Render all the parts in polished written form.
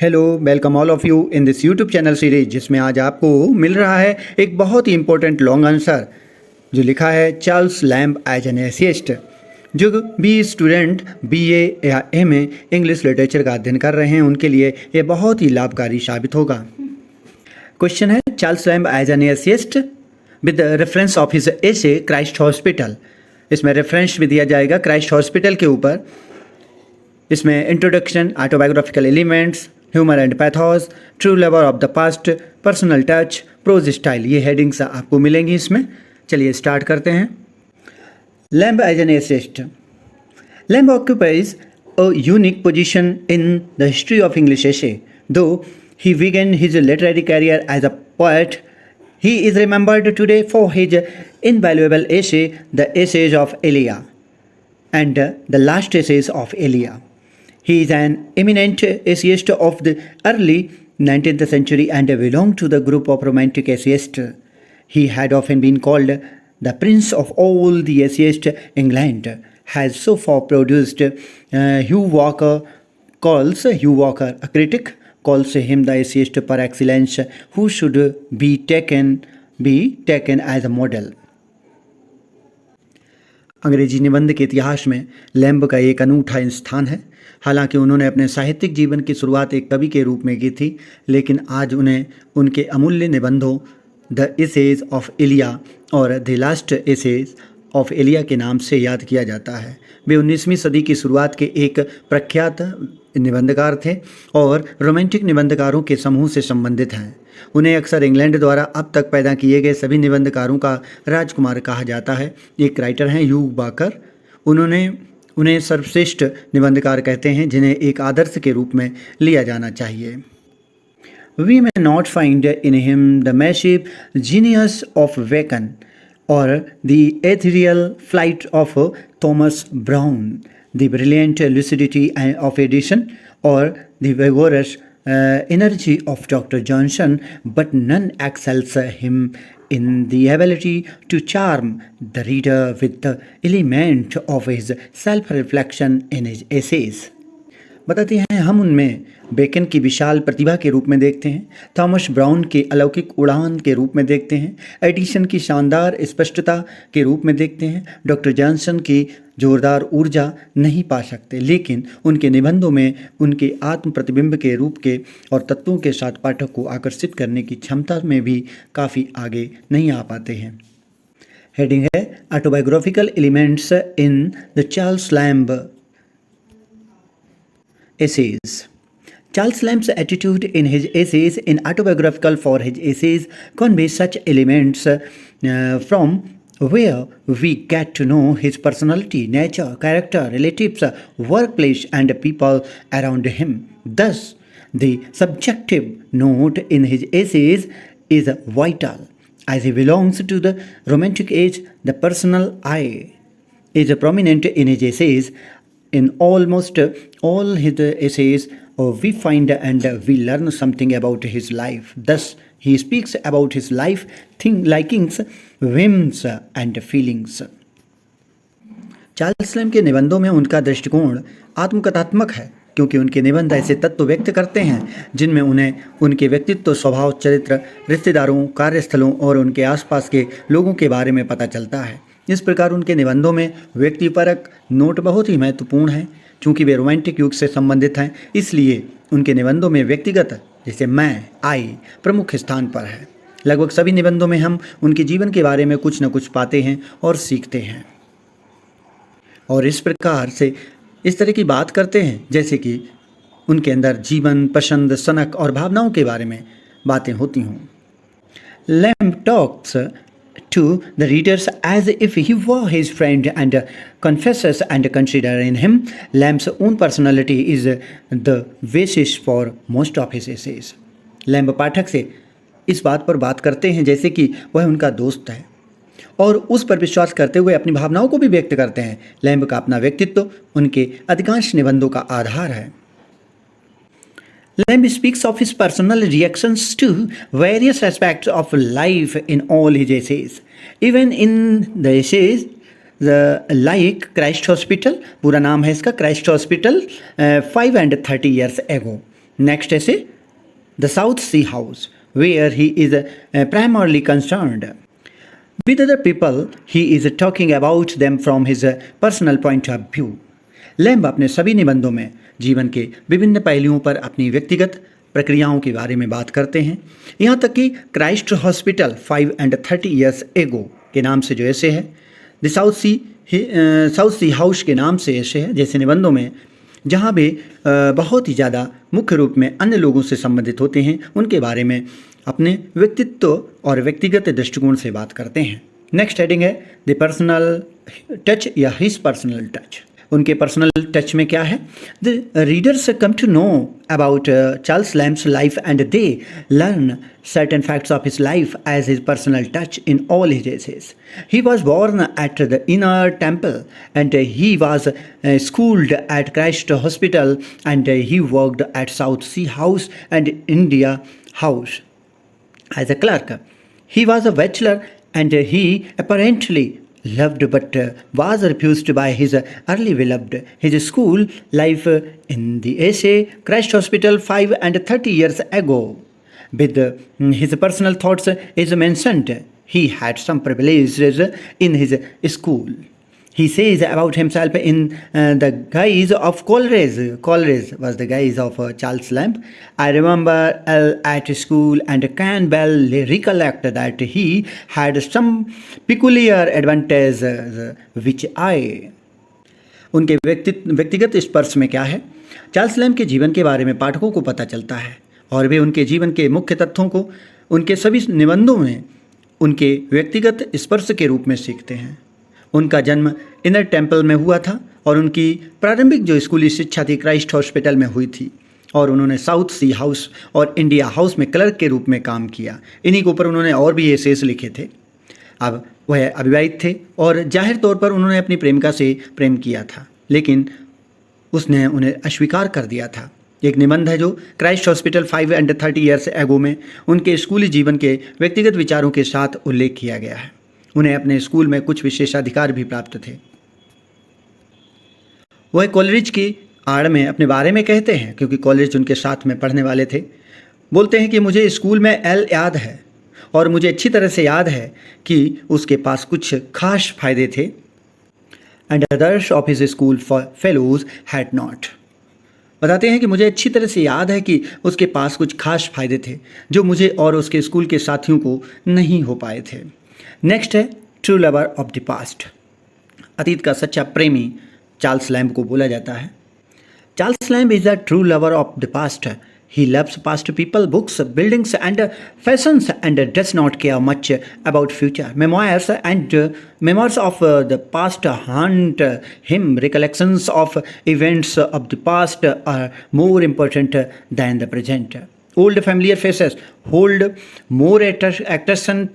Hello, welcome all of you in this YouTube channel series, जिसमें आज आपको मिल रहा है एक बहुत ही इंपॉर्टेंट लॉन्ग आंसर जो लिखा है Charles Lamb as an essayist. जो भी स्टूडेंट बीए या एमए इंग्लिश लिटरेचर का अध्ययन कर रहे हैं उनके लिए ये बहुत ही लाभकारी साबित होगा। क्वेश्चन है Charles Lamb as an essayist with reference of his essay Christ Hospital. इसमें रेफरेंस भी दिया जाएगा क्राइस्ट हॉस्पिटल के ऊपर। इसमें introduction, autobiographical elements, humour and pathos, true lover of the past, personal touch, prose style, ये headings आपको मिलेंगी इसमें। चलिए स्टार्ट करते हैं। Lamb as an essayist. Lamb occupies a unique position in the history of English essay. Though he began his literary career as a poet, he is remembered today for his invaluable essay, The Essays of Elia and The Last Essays of Elia. He is an eminent essayist of the early 19th century and belonged to the group of Romantic essayists. He had often been called the prince of all the essayists. England has so far produced Hugh Walker, a critic, calls him the essayist par excellence, who should be taken as a model. अंग्रेजी निबंध के इतिहास में lamb का एक अनूठा स्थान है। हालांकि उन्होंने अपने साहित्यिक जीवन की शुरुआत एक कवि के रूप में की थी, लेकिन आज उन्हें उनके अमूल्य निबंधों द एसेज ऑफ एलिया और the last essays of Elia के नाम से याद किया जाता है। वे 19वीं सदी की शुरुआत के एक प्रख्यात निबंधकार थे और रोमांटिक निबंधकारों के समूह से संबंधित हैं। उन्हें अक्सर इंग्लैंड द्वारा अब तक पैदा किए गए सभी निबंधकारों का राजकुमार कहा जाता है। एक राइटर हैं ह्यू वाकर। उन्हें सर्वश्रेष्ठ निबंधकार कहते हैं, जिन्हें एक आदर्श के रूप में लिया जाना चाहिए। We may not find in him the massive genius of Bacon or the ethereal flight of Thomas Browne, the brilliant lucidity of Edison, or the vigorous energy of Dr. Johnson, but none excels him in the ability to charm the reader with the element of his self-reflection in his essays. बताते हैं हम उनमें bacon की विशाल प्रतिभा के रूप में देखते हैं, थॉमस ब्राउन के अलौकिक उड़ान के रूप में देखते हैं, एडिसन की शानदार स्पष्टता के रूप में देखते हैं, डॉक्टर जॉनसन की जोरदार ऊर्जा नहीं पा सकते, लेकिन उनके निबंधों में उनके आत्म प्रतिबिंब के रूप के और तत्वों के साथ पाठक को आकर्षित करने की क्षमता में भी काफ़ी आगे नहीं आ पाते हैं। हेडिंग है autobiographical elements in the Charles lamb essays. Charles Lamb's attitude in his essays in autobiographical for his essays conveys such elements from where we get to know his personality, nature, character, relatives, workplace, and people around him. Thus, the subjective note in his essays is vital. As he belongs to the Romantic age, the personal I is prominent in his essays. In almost all his essays, we find and we learn something about his life. Thus, he speaks about his life, likings, whims, and feelings. Charles lamb के निबंधों में उनका दृष्टिकोण आत्मकथात्मक है, क्योंकि उनके निबंध ऐसे तत्व व्यक्त करते हैं जिनमें उन्हें उनके व्यक्तित्व, स्वभाव, चरित्र, रिश्तेदारों, कार्यस्थलों और उनके आसपास के लोगों के बारे में पता चलता है। इस प्रकार उनके निबंधों में व्यक्तिपरक नोट बहुत ही महत्वपूर्ण हैं। चूँकि वे रोमांटिक युग से संबंधित हैं, इसलिए उनके निबंधों में व्यक्तिगत, जैसे मैं, आई, प्रमुख स्थान पर है। लगभग सभी निबंधों में हम उनके जीवन के बारे में कुछ न कुछ पाते हैं और सीखते हैं, और इस प्रकार से इस तरह की बात करते हैं जैसे कि उनके अंदर जीवन, पसंद, सनक और भावनाओं के बारे में बातें होती हों। Lamb talks to the readers as if he were his friend and confesses and consider in him. Lamb's own personality is the basis for most of his essays. Lamb पाठक से इस बात पर बात करते हैं जैसे कि वह उनका दोस्त है, और उस पर विश्वास करते हुए अपनी भावनाओं को भी व्यक्त करते हैं। लैम्ब का अपना व्यक्तित्व उनके अधिकांश निबंधों का आधार है। Lamb speaks of his personal reactions to various aspects of life in all his essays. Even in the essays like Christ Hospital, पूरा नाम है इसका Christ Hospital, 5 and 30 years ago, next essay the South Sea House where he is primarily concerned with other people. He is talking about them from his personal point of view. Lamb अपने सभी निबंधों में जीवन के विभिन्न पहलुओं पर अपनी व्यक्तिगत प्रक्रियाओं के बारे में बात करते हैं, यहाँ तक कि क्राइस्ट हॉस्पिटल 530 years ago के नाम से जो ऐसे है, द साउथ सी हाउस के नाम से ऐसे है, जैसे निबंधों में जहाँ वे बहुत ही ज़्यादा मुख्य रूप में अन्य लोगों से संबंधित होते हैं, उनके बारे में अपने व्यक्तित्व और व्यक्तिगत दृष्टिकोण से बात करते हैं। नेक्स्ट हेडिंग है द पर्सनल टच या हिज पर्सनल टच। उनके पर्सनल टच में क्या है? The readers come to know about Charles Lamb's life and they learn certain facts of his life as his personal touch in all his essays. He was born at the Inner Temple and he was schooled at Christ Hospital and he worked at South Sea House and India House as a clerk. He was a bachelor and he apparently loved but was refused by his early beloved. His school life in the essay Christ Hospital 530 years ago. With his personal thoughts is mentioned, he had some privileges in his school. He says about himself in the guise of Coleridge. Coleridge was the guise of Charles Lamb. I remember at school and can well recollect that he had some peculiar advantages which I. उनके व्यक्तिगत स्पर्श में क्या है? Charles lamb के जीवन के बारे में पाठकों को पता चलता है और वे उनके जीवन के मुख्य तथ्यों को उनके सभी निबंधों में उनके व्यक्तिगत स्पर्श के रूप में सीखते हैं। उनका जन्म इनर टेम्पल में हुआ था और उनकी प्रारंभिक जो स्कूली शिक्षा थी क्राइस्ट हॉस्पिटल में हुई थी और उन्होंने साउथ सी हाउस और इंडिया हाउस में क्लर्क के रूप में काम किया। इन्हीं के ऊपर उन्होंने और भी एसेस लिखे थे। अब वह अविवाहित थे और जाहिर तौर पर उन्होंने अपनी प्रेमिका से प्रेम किया था, लेकिन उसने उन्हें अस्वीकार कर दिया था। एक निबंध है जो क्राइस्ट हॉस्पिटल 530 years ago में उनके स्कूली जीवन के व्यक्तिगत विचारों के साथ उल्लेख किया गया है। उन्हें अपने स्कूल में कुछ विशेषाधिकार भी प्राप्त थे। वह कॉलेरिज की आड़ में अपने बारे में कहते हैं, क्योंकि कॉलेरिज उनके साथ में पढ़ने वाले थे। बोलते हैं कि मुझे स्कूल में एल याद है और मुझे अच्छी तरह से याद है कि उसके पास कुछ खास फायदे थे and others of his school fellows had not. बताते हैं कि मुझे अच्छी तरह से याद है कि उसके पास कुछ खास फायदे थे जो मुझे और उसके स्कूल के साथियों को नहीं हो पाए थे। नेक्स्ट है true lover of the past. अतीत का सच्चा प्रेमी चार्ल्स लैम्ब को बोला जाता है। Charles Lamb is a true lover of the past. He loves past people, books, buildings and fashions and does not care much about future. Memoirs of the past haunt him. Recollections of events of the past are more important than the present. Old familiar faces hold more attraction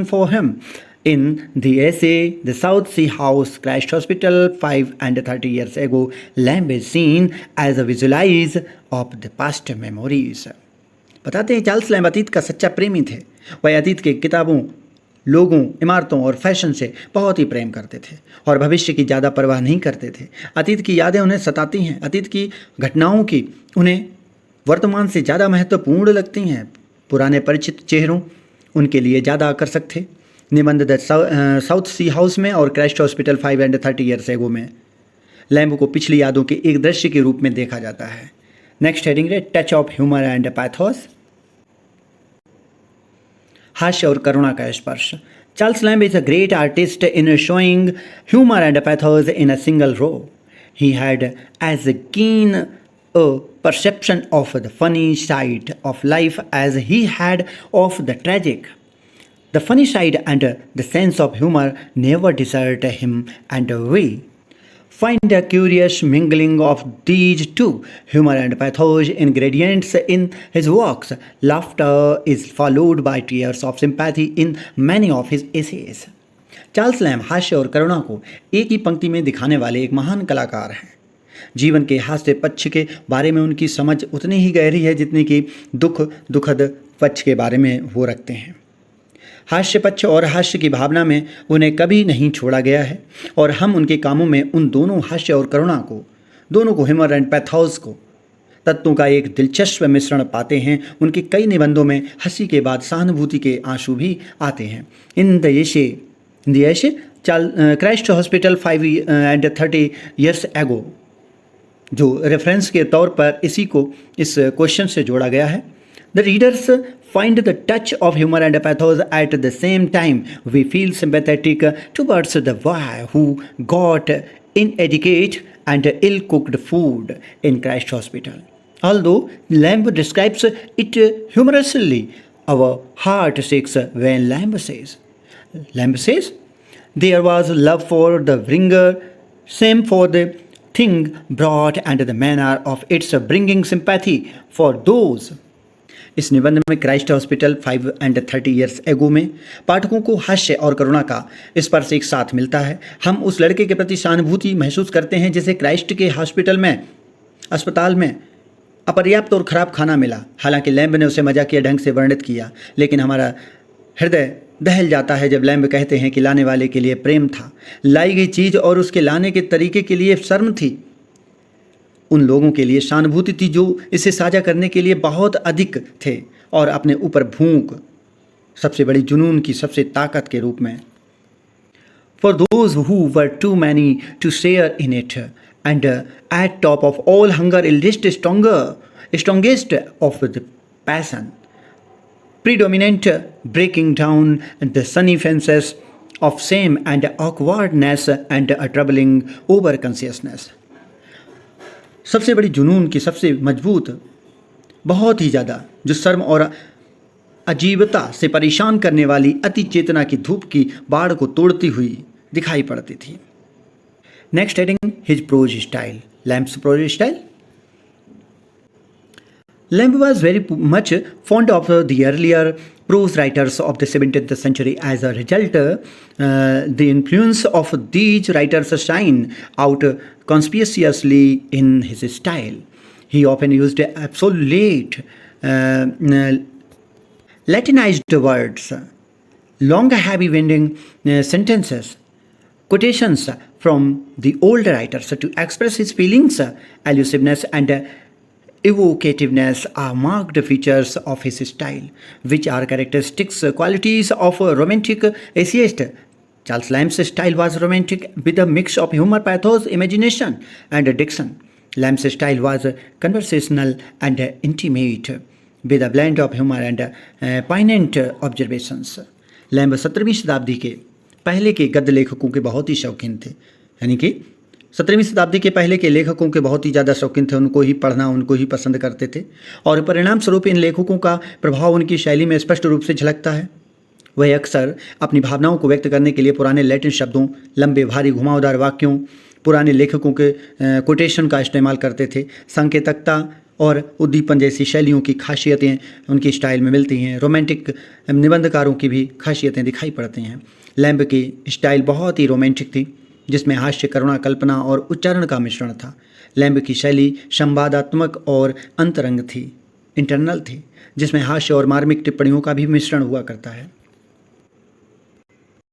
for him. In the essay, The South Sea House, Christ Hospital 530 years ago, Lamb is seen as a visualize of the past memories. बताते हैं Charles lamb अतीत का सच्चा प्रेमी थे। वह अतीत के किताबों, लोगों, इमारतों और फैशन से बहुत ही प्रेम करते थे और भविष्य की ज़्यादा परवाह नहीं करते थे। अतीत की यादें उन्हें सताती हैं। अतीत की घटनाओं की उन्हें वर्तमान से ज़्यादा महत्वपूर्ण लगती हैं। पुराने परिचित चेहरों उनके लिए ज़्यादा आकर्षक थे। निबंध द साउथ सी हाउस में और क्राइस्ट हॉस्पिटल 530 years ago में लैम्ब को पिछली यादों के एक दृश्य के रूप में देखा जाता है। नेक्स्ट हेडिंग है touch of humour and pathos. हास्य और करुणा का स्पर्श। Charles Lamb is a great artist in showing humour and pathos in a single row. He had as keen a perception of the funny side of life as he had of the tragic. The funny side and the sense of humor never desert him, and we find a curious mingling of these two, humor and pathos, ingredients in his works. Laughter is followed by tears of sympathy in many of his essays. Charles lamb हास्य और करुणा को एक ही पंक्ति में दिखाने वाले एक महान कलाकार हैं। जीवन के हास्य पक्ष के बारे में उनकी समझ उतनी ही गहरी है जितनी कि दुखद पक्ष के बारे में वो रखते हैं। हास्य पक्ष और हास्य की भावना में उन्हें कभी नहीं छोड़ा गया है और हम उनके कामों में उन दोनों हास्य और करुणा को, दोनों को, ह्यूमर एंड पैथोस को तत्वों का एक दिलचस्प मिश्रण पाते हैं। उनके कई निबंधों में हंसी के बाद सहानुभूति के आंसू भी आते हैं। In the essay Christ Hospital 530 years ago, जो रेफरेंस के तौर पर इसी को इस क्वेश्चन से जोड़ा गया है। The readers find the touch of humor and pathos at the same time. We feel sympathetic towards the boy who got inadequate and ill-cooked food in Christ Hospital. Although Lamb describes it humorously, our heart shakes when Lamb says, there was love for the bringer, same for the thing brought and the manner of its bringing sympathy for those. इस निबंध में Christ Hospital 530 years ago में पाठकों को हास्य और करुणा का स्पर्श एक साथ मिलता है। हम उस लड़के के प्रति सहानुभूति महसूस करते हैं जिसे क्राइस्ट के अस्पताल में अपर्याप्त और ख़राब खाना मिला। हालांकि लैम्ब ने उसे मजाकिया ढंग से वर्णित किया, लेकिन हमारा हृदय दहल जाता है जब लैम्ब कहते हैं कि लाने वाले के लिए प्रेम था, लाई गई चीज़ और उसके लाने के तरीके के लिए शर्म थी। उन लोगों के लिए सहानुभूति थी जो इसे साझा करने के लिए बहुत अधिक थे और अपने ऊपर भूख सबसे बड़ी जुनून की सबसे ताकत के रूप में। For those who were too many to share in it, and at top of all hunger eldest strongest of the passion, predominant breaking down the sunny fences of shame and awkwardness and a troubling over consciousness. सबसे बड़ी जुनून की सबसे मजबूत, बहुत ही ज़्यादा जो शर्म और अजीबता से परेशान करने वाली अति चेतना की धूप की बाढ़ को तोड़ती हुई दिखाई पड़ती थी। Next heading, his prose style, Lamb's prose style. Lamb was very much fond of the earlier prose writers of the 17th century. As a result, the influence of these writers shine out conspicuously in his style. He often used obsolete, Latinized words, long heavy-winding sentences, quotations from the old writers to express his feelings. Elusiveness and evocativeness are marked features of his style, which are characteristics qualities of a romantic essayist. Charles Lamb's style was romantic with a mix of humor, pathos, imagination, and diction. Lamb's style was conversational and intimate, with a blend of humor and poignant observations. Lamb 17वीं शताब्दी के पहले के गद्य लेखकों के बहुत ही शौकीन थे, यानी कि 17वीं शताब्दी के पहले के लेखकों के बहुत ही ज़्यादा शौकीन थे, उनको ही पढ़ना, उनको ही पसंद करते थे और परिणाम स्वरूप इन लेखकों का प्रभाव उनकी शैली में स्पष्ट रूप से झलकता है। वह अक्सर अपनी भावनाओं को व्यक्त करने के लिए पुराने लैटिन शब्दों, लंबे भारी घुमावदार वाक्यों, पुराने लेखकों के कोटेशन का इस्तेमाल करते थे। संकेतकता और उद्दीपन जैसी शैलियों की खासियतें उनकी स्टाइल में मिलती हैं। रोमांटिक निबंधकारों की भी खासियतें दिखाई पड़ती हैं। लैम्ब की स्टाइल बहुत ही रोमांटिक थी, जिसमें हास्य, करुणा, कल्पना और उच्चारण का मिश्रण था। लैम्ब की शैली संवादात्मक और अंतरंग थी, इंटरनल थी, जिसमें हास्य और मार्मिक टिप्पणियों का भी मिश्रण हुआ करता है।